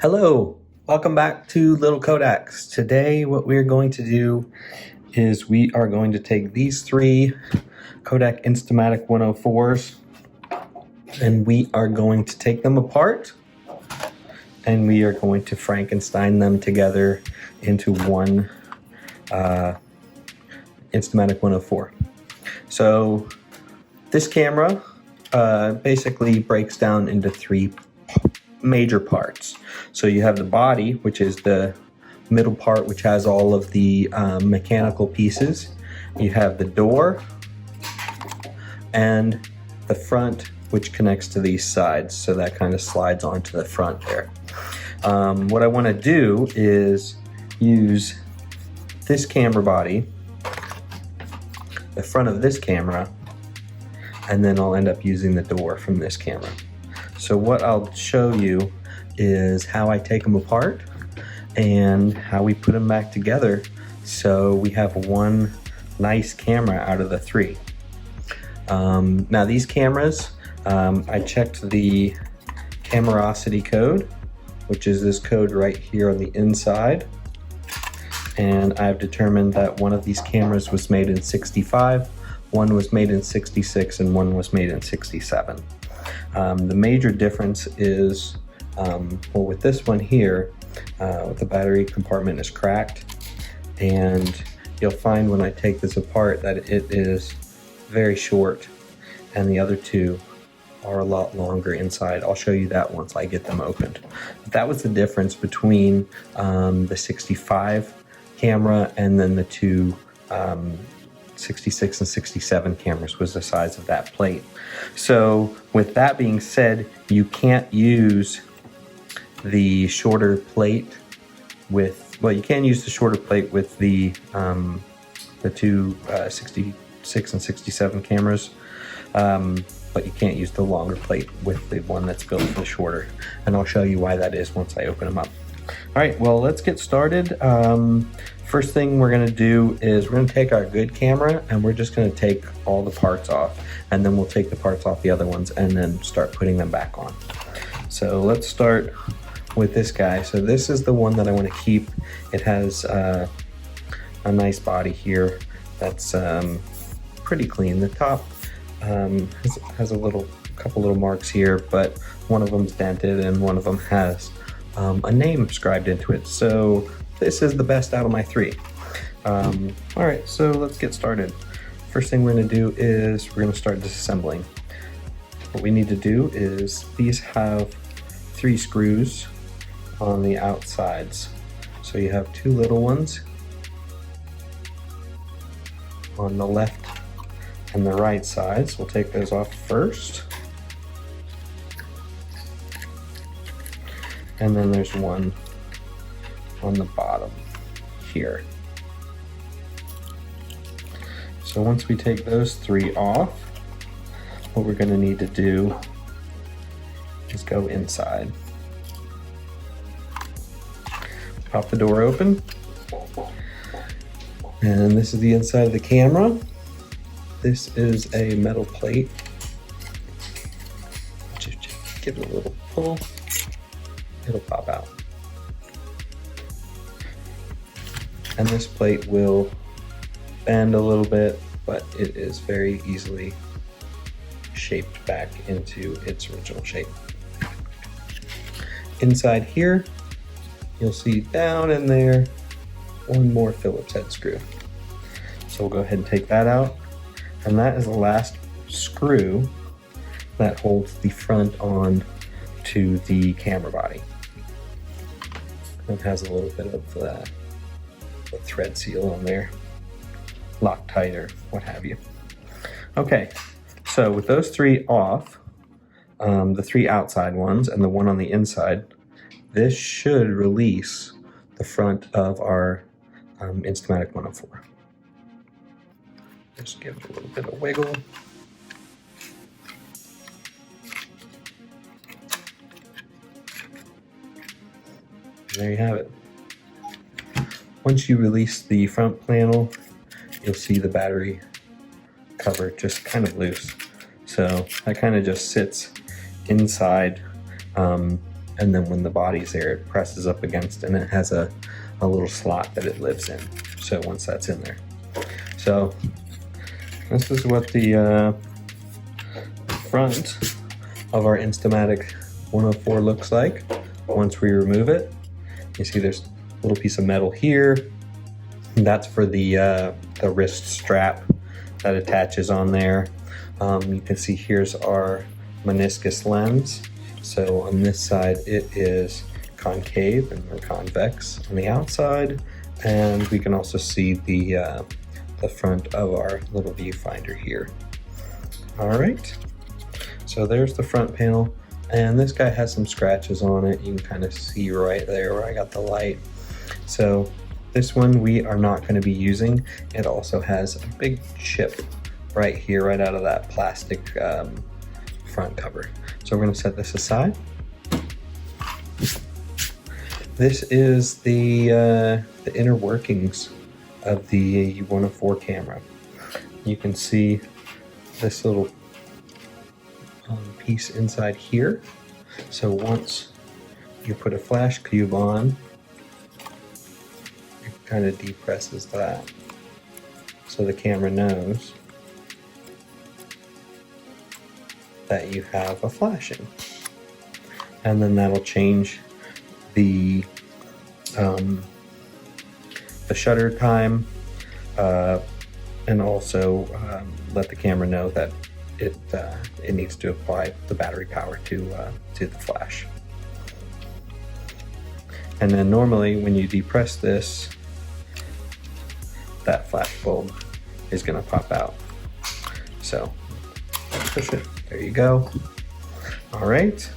Hello, welcome back to Little Kodaks. Today what we're going to do is we are going to take these three Kodak Instamatic 104s and we are going to take them apart and we are going to Frankenstein them together into one Instamatic 104. So this camera basically breaks down into three major parts. So you have the body, which is the middle part, which has all of the mechanical pieces. You have the door and the front, which connects to these sides. So that kind of slides onto the front there. What I want to do is use this camera body, the front of this camera, and then I'll end up using the door from this camera. So what I'll show you is how I take them apart and how we put them back together so we have one nice camera out of the three. Now these cameras, I checked the Camerosity code, which is this code right here on the inside, and I've determined that one of these cameras was made in 65, one was made in 66, and one was made in 67. The major difference is, well, with this one here, the battery compartment is cracked, and you'll find when I take this apart that it is very short, and the other two are a lot longer inside. I'll show you that once I get them opened. But that was the difference between the 65 camera and then the two 66 and 67 cameras, was the size of that plate. So with that being said, you can't use the shorter plate with, well, you can use the shorter plate with the two 66 and 67 cameras, but you can't use the longer plate with the one that's built for the shorter. And I'll show you why that is once I open them up. All right, well, let's get started. First thing we're gonna do is we're gonna take our good camera and we're just gonna take all the parts off, and then we'll take the parts off the other ones and then start putting them back on. So let's start with this guy. So this is the one that I wanna keep. It has a nice body here that's pretty clean. The top has a couple little marks here, but one of them's dented and one of them has a name scribed into it. So this is the best out of my three. All right, so let's get started. First thing we're gonna do is we're gonna start disassembling. What we need to do is these have 3 screws on the outsides. So you have 2 little ones on the left and the right sides. We'll take those off first. And then there's one on the bottom here. So once we take those 3 off, what we're gonna need to do is go inside. Pop the door open. And this is the inside of the camera. This is a metal plate. Just give it a little pull. It'll pop out. And this plate will bend a little bit, but it is very easily shaped back into its original shape. Inside here, you'll see down in there, one more Phillips head screw. So we'll go ahead and take that out. And that is the last screw that holds the front on to the camera body. It has a little bit of a thread seal on there, Loctite or what have you. Okay, so with those 3 off, the 3 outside ones and the one on the inside, this should release the front of our Instamatic 104. Just give it a little bit of wiggle. There you have it. Once you release the front panel, you'll see the battery cover just kind of loose. So that kind of just sits inside and then when the body's there, it presses up against, and it has a little slot that it lives in. So once that's in there. So this is what the front of our Instamatic 104 looks like once we remove it. You see there's a little piece of metal here. That's for the wrist strap that attaches on there. You can see here's our meniscus lens. So on this side it is concave and or convex on the outside, and we can also see the front of our little viewfinder here. All right, so there's the front panel, and this guy has some scratches on it. You can kind of see right there where I got the light. So this one we are not going to be using. It also has a big chip right here, right out of that plastic front cover. So we're going to set this aside. This is the inner workings of the 104 camera. You can see this little piece inside here. So once you put a flash cube on, it kind of depresses that so the camera knows that you have a flash in. And then that'll change the shutter time, and also let the camera know that it needs to apply the battery power to the flash. And then normally when you depress this, that flash bulb is going to pop out. So push it. There you go. All right.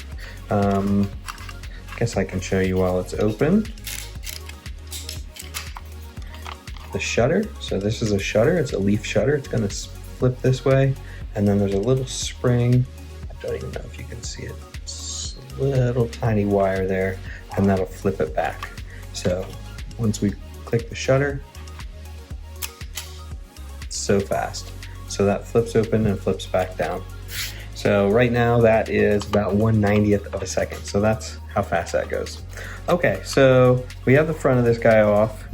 Guess I can show you while it's open. The shutter. So this is a shutter. It's a leaf shutter. It's going to flip this way, and then there's a little spring. I don't even know if you can see it. It's a little tiny wire there, and that'll flip it back. So once we click the shutter, it's so fast. So that flips open and flips back down. So right now that is about 1/90th of a second. So that's how fast that goes. Okay, so we have the front of this guy off.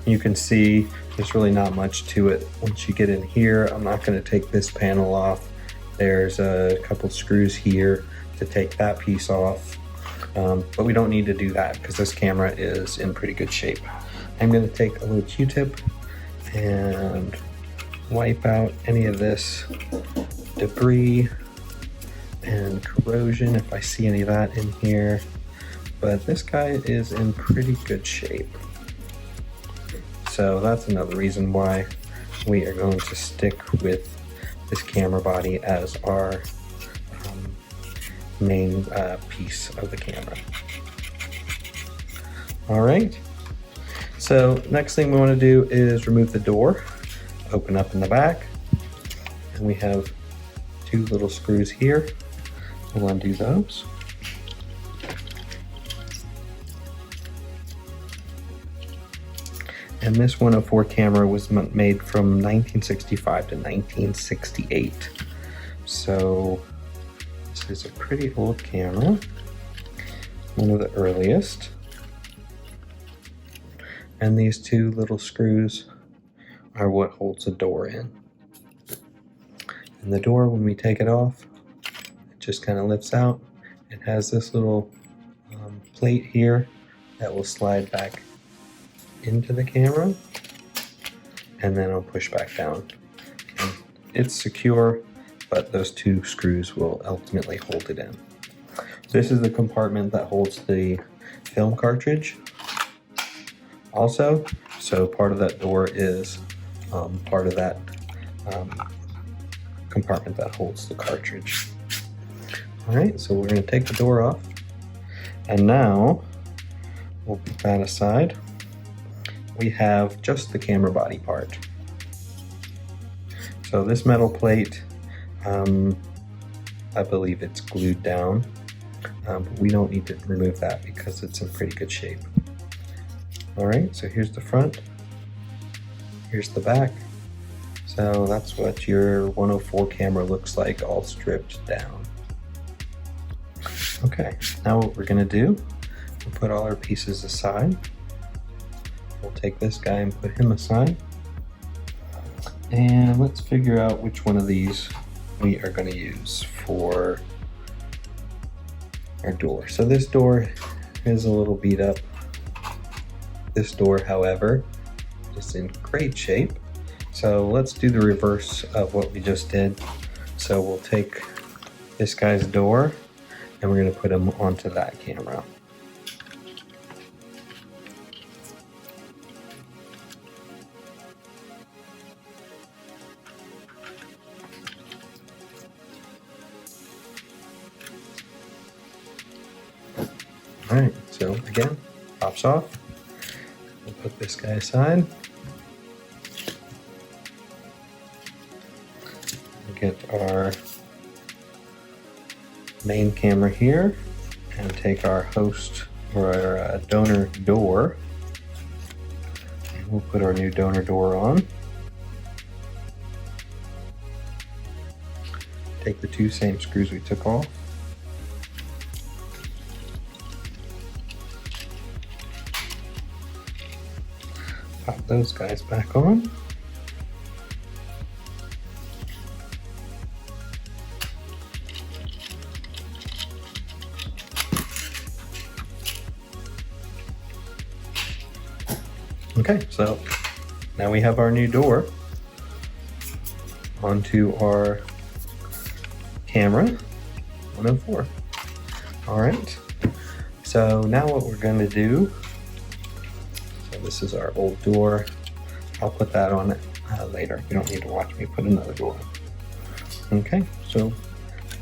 You can see there's really not much to it. Once you get in here, I'm not going to take this panel off. There's a couple screws here to take that piece off. But we don't need to do that because this camera is in pretty good shape. I'm going to take a little Q-tip and wipe out any of this debris and corrosion if I see any of that in here. But this guy is in pretty good shape. So that's another reason why we are going to stick with this camera body as our main piece of the camera. All right, so next thing we want to do is remove the door, open up in the back, and we have two little screws here. We'll undo those. And this 104 camera was made from 1965 to 1968. So this is a pretty old camera, one of the earliest. And these two little screws are what holds the door in. And the door, when we take it off, it just kind of lifts out. It has this little plate here that will slide back into the camera, and then I'll push back down. And it's secure, but those two screws will ultimately hold it in. This is the compartment that holds the film cartridge also. So part of that door is part of that compartment that holds the cartridge. All right, so we're going to take the door off, and now we'll put that aside. We have just the camera body part. So this metal plate, I believe it's glued down, but we don't need to remove that because it's in pretty good shape. All right, so here's the front, here's the back. So that's what your 104 camera looks like, all stripped down. Okay, now what we're gonna do, we'll put all our pieces aside. We'll take this guy and put him aside. And let's figure out which one of these we are gonna use for our door. So this door is a little beat up. This door, however, is in great shape. So let's do the reverse of what we just did. So we'll take this guy's door and we're gonna put him onto that camera. All right, so again, pops off. We'll put this guy aside. We'll get our main camera here and take our host or our donor door. And we'll put our new donor door on. Take the two same screws we took off. Pop those guys back on. Okay, so now we have our new door onto our camera 104. All right, so now what we're going to do, so this is our old door. I'll put that on later. You don't need to watch me put another door. Okay, so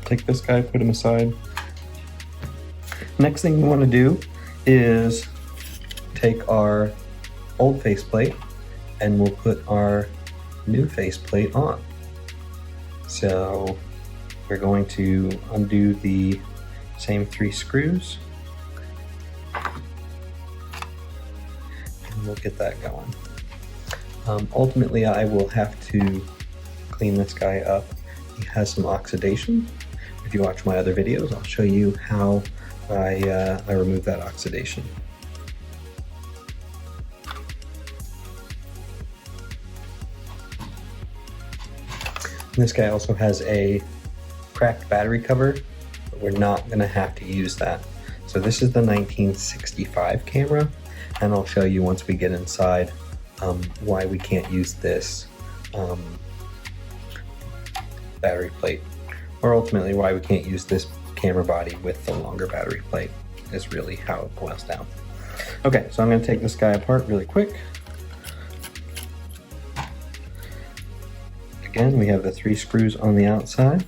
take this guy, put him aside. Next thing we want to do is take our old faceplate and we'll put our new faceplate on. So we're going to undo the same 3 screws and we'll get that going. Ultimately, I will have to clean this guy up. He has some oxidation. If you watch my other videos, I'll show you how I remove that oxidation. This guy also has a cracked battery cover, but we're not going to have to use that. So this is the 1965 camera, and I'll show you once we get inside why we can't use this battery plate, or ultimately why we can't use this camera body with the longer battery plate is really how it boils down. Okay, so I'm going to take this guy apart really quick. Again, we have the 3 screws on the outside.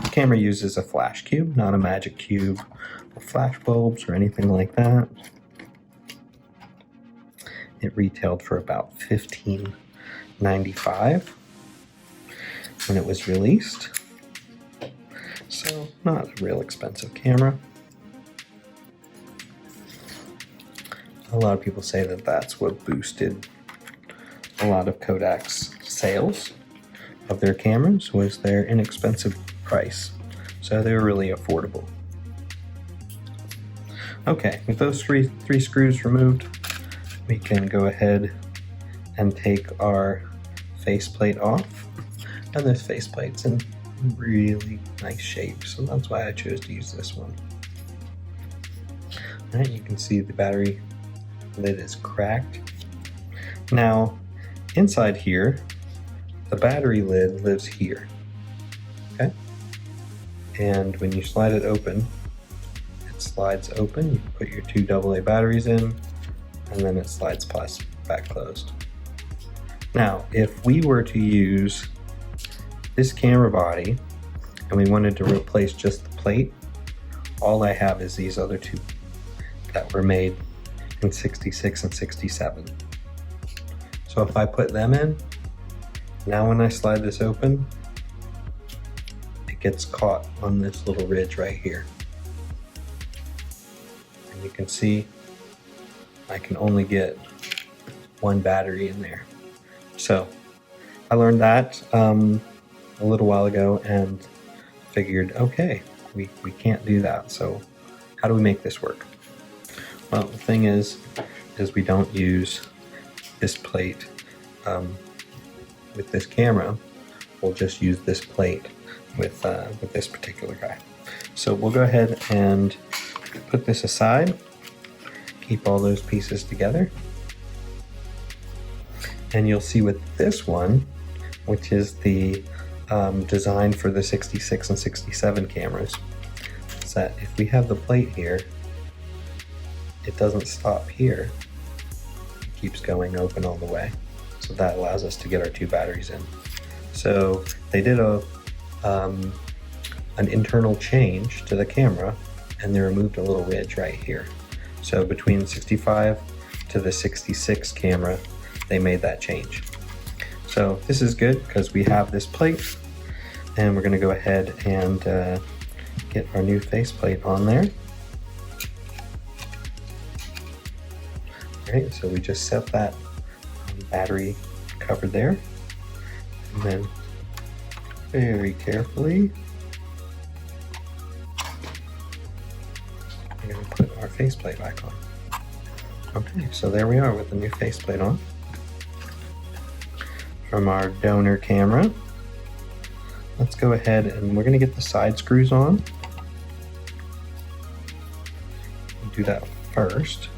The camera uses a flash cube, not a magic cube or flash bulbs or anything like that. It retailed for about $15.95 when it was released. So not a real expensive camera. A lot of people say that that's what boosted a lot of Kodak's sales of their cameras, was their inexpensive price. So they were really affordable. Okay, with those three screws removed, we can go ahead and take our faceplate off. And this faceplate's in really nice shape, so that's why I chose to use this one. All right, you can see the battery lid is cracked. Now, inside here, the battery lid lives here, okay? And when you slide it open, it slides open. You put your 2 AA batteries in, and then it slides back closed. Now, if we were to use this camera body and we wanted to replace just the plate, all I have is these other 2 that were made in 66 and 67. So if I put them in, now when I slide this open, it gets caught on this little ridge right here. And you can see I can only get 1 battery in there. So I learned that a little while ago and figured, okay, we can't do that. So how do we make this work? Well, the thing is we don't use this plate with this camera. We'll just use this plate with this particular guy. So we'll go ahead and put this aside, keep all those pieces together. And you'll see with this one, which is the design for the 66 and 67 cameras, is that if we have the plate here, it doesn't stop here. It keeps going open all the way. So that allows us to get our 2 batteries in. So they did an internal change to the camera, and they removed a little ridge right here. So between the 65 to the 66 camera, they made that change. So this is good because we have this plate, and we're going to go ahead and get our new faceplate on there. All right, so we just set that battery cover there, and then very carefully we're going to put our faceplate back on. Okay, so there we are with the new faceplate on from our donor camera. Let's go ahead and we're going to get the side screws on. Do that first,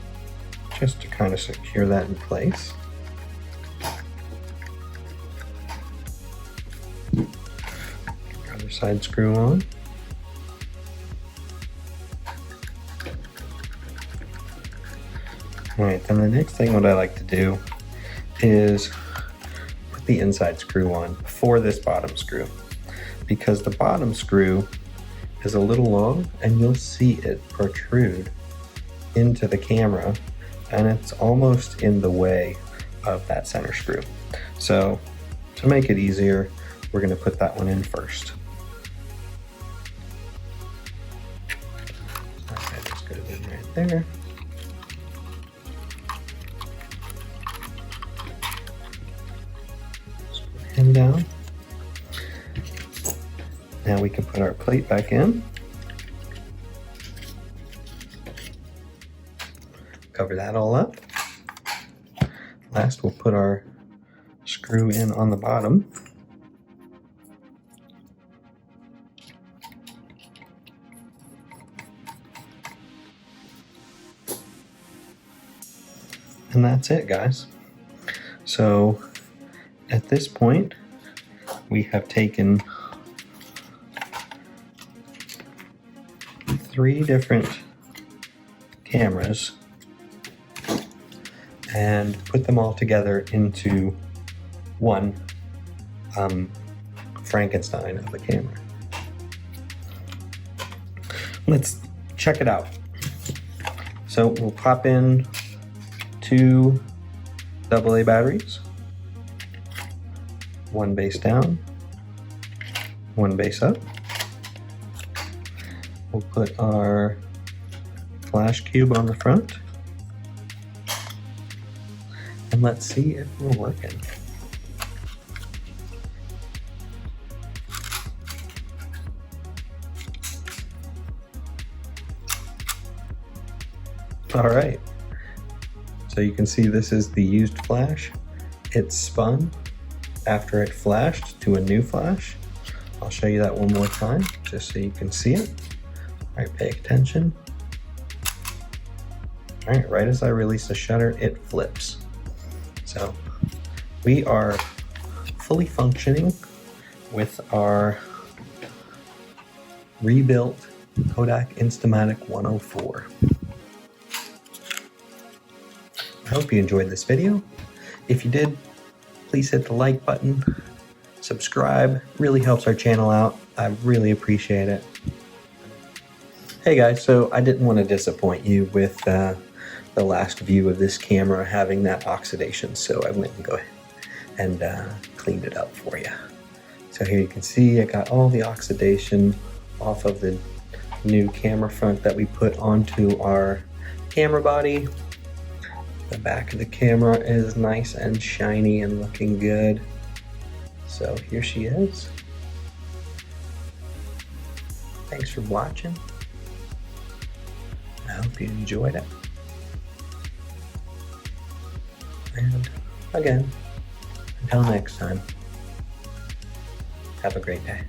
just to kind of secure that in place. Get the other side screw on. Alright, then the next thing what I like to do is put the inside screw on before this bottom screw, because the bottom screw is a little long and you'll see it protrude into the camera, and it's almost in the way of that center screw. So to make it easier, we're going to put that one in first. Okay, just goes in right there. Him down. Now we can put our plate back in. Cover that all up. Last, we'll put our screw in on the bottom. And that's it, guys. So at this point, we have taken 3 different cameras and put them all together into one Frankenstein of a camera. Let's check it out. So we'll pop in 2 AA batteries, 1 base down, 1 base up. We'll put our flash cube on the front, and let's see if we're working. All right, so you can see this is the used flash. It spun after it flashed to a new flash. I'll show you that one more time just so you can see it. All right, pay attention. All right, right as I release the shutter, it flips. So we are fully functioning with our rebuilt Kodak Instamatic 104. I hope you enjoyed this video. If you did, please hit the like button, subscribe, really helps our channel out. I really appreciate it. Hey guys, so I didn't want to disappoint you with the last view of this camera having that oxidation, so I went and go ahead and cleaned it up for you. So here you can see I got all the oxidation off of the new camera front that we put onto our camera body. The back of the camera is nice and shiny and looking good. So here she is. Thanks for watching. I hope you enjoyed it. And again, until next time, have a great day.